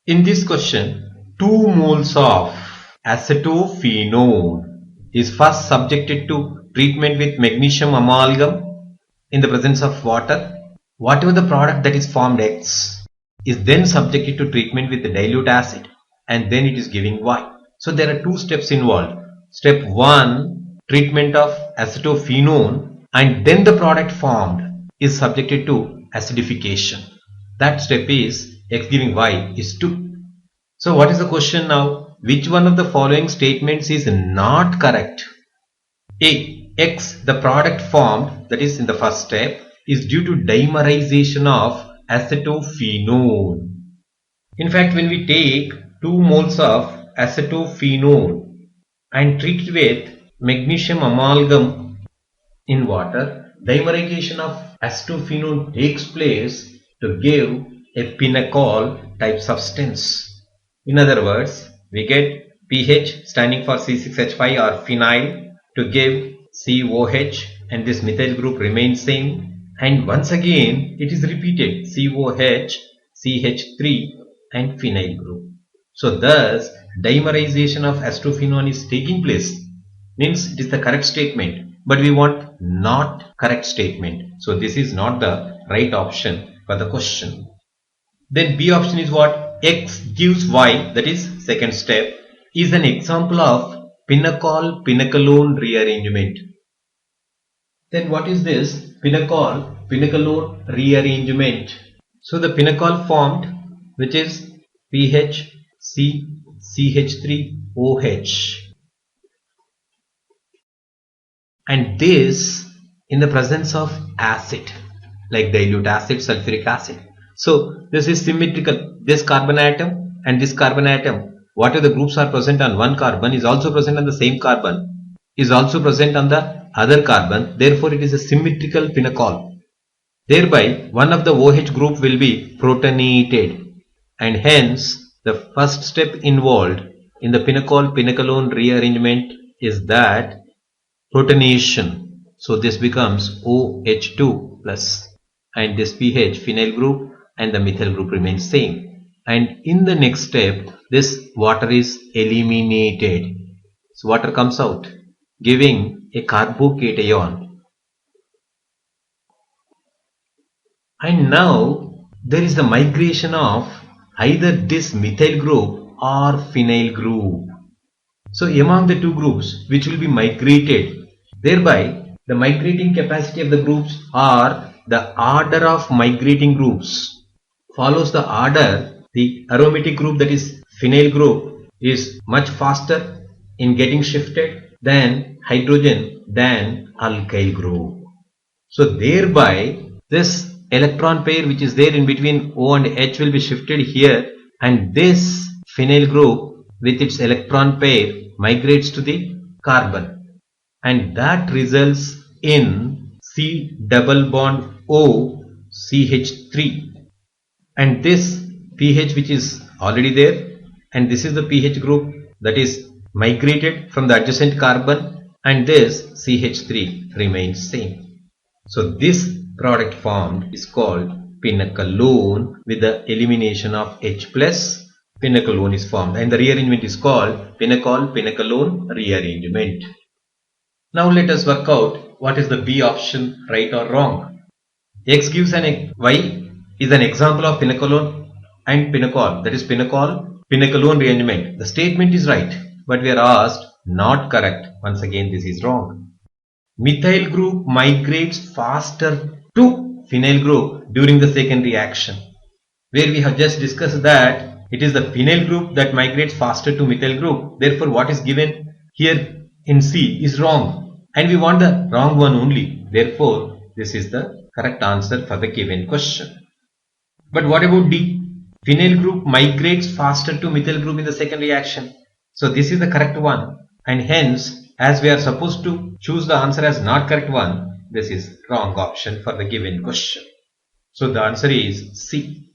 In this question, 2 moles of acetophenone is first subjected to treatment with magnesium amalgam in the presence of water. Whatever the product that is formed X is then subjected to treatment with the dilute acid, and then it is giving Y. So there are 2 steps involved. Step 1, treatment of acetophenone, and then the product formed is subjected to acidification. That step is X giving Y is 2. So what is the question now? Which one of the following statements is not correct? A. X, the product formed, that is in the first step, is due to dimerization of acetophenone. In fact, when we take 2 moles of acetophenone and treat it with magnesium amalgam in water, dimerization of acetophenone takes place to give a pinacol type substance. In other words, we get pH standing for C6H5 or phenyl to give COH, and this methyl group remains same, and once again it is repeated COH, CH3 and phenyl group. So thus dimerization of acetophenone is taking place, means it is the correct statement, but we want not correct statement. So this is not the right option for the question. Then B option is what? X gives Y, that is second step, is an example of pinacol-pinacolone rearrangement. Then what is this pinacol-pinacolone rearrangement? So the pinacol formed, which is PH, C, CH3, OH, and this in the presence of acid like dilute acid, sulfuric acid. So this is symmetrical. This carbon atom and this carbon atom, whatever the groups are present on one carbon is also present on the same carbon, is also present on the other carbon. Therefore it is a symmetrical pinacol. Thereby one of the OH group will be protonated, and hence the first step involved in the pinacol-pinacolone rearrangement is that protonation. So this becomes OH2 plus, and this pH phenyl group and the methyl group remains same, and in the next step this water is eliminated. So water comes out giving a carbocation, and now there is the migration of either this methyl group or phenyl group. So among the two groups which will be migrated, thereby the migrating capacity of the groups or the order of migrating groups follows the order. The aromatic group, that is phenyl group, is much faster in getting shifted than hydrogen than alkyl group. So thereby this electron pair which is there in between O and H will be shifted here, and this phenyl group with its electron pair migrates to the carbon, and that results in C double bond O CH3, and this pH which is already there, and this is the pH group that is migrated from the adjacent carbon, and this CH3 remains same. So this product formed is called pinacolone. With the elimination of H plus, pinacolone is formed, and the rearrangement is called pinacol-pinacolone rearrangement. Now let us work out what is the B option, right or wrong. X gives an Y is an example of pinacolone and pinacol, that is pinacol-pinacolone rearrangement. The statement is right, but we are asked not correct. Once again this is wrong. Methyl group migrates faster to phenyl group during the second reaction, where we have just discussed that it is the phenyl group that migrates faster to methyl group. Therefore what is given here in C is wrong, and we want the wrong one only. Therefore this is the correct answer for the given question. But what about D? Phenyl group migrates faster to methyl group in the second reaction. So this is the correct one, and hence as we are supposed to choose the answer as not correct one, this is wrong option for the given question. So the answer is C.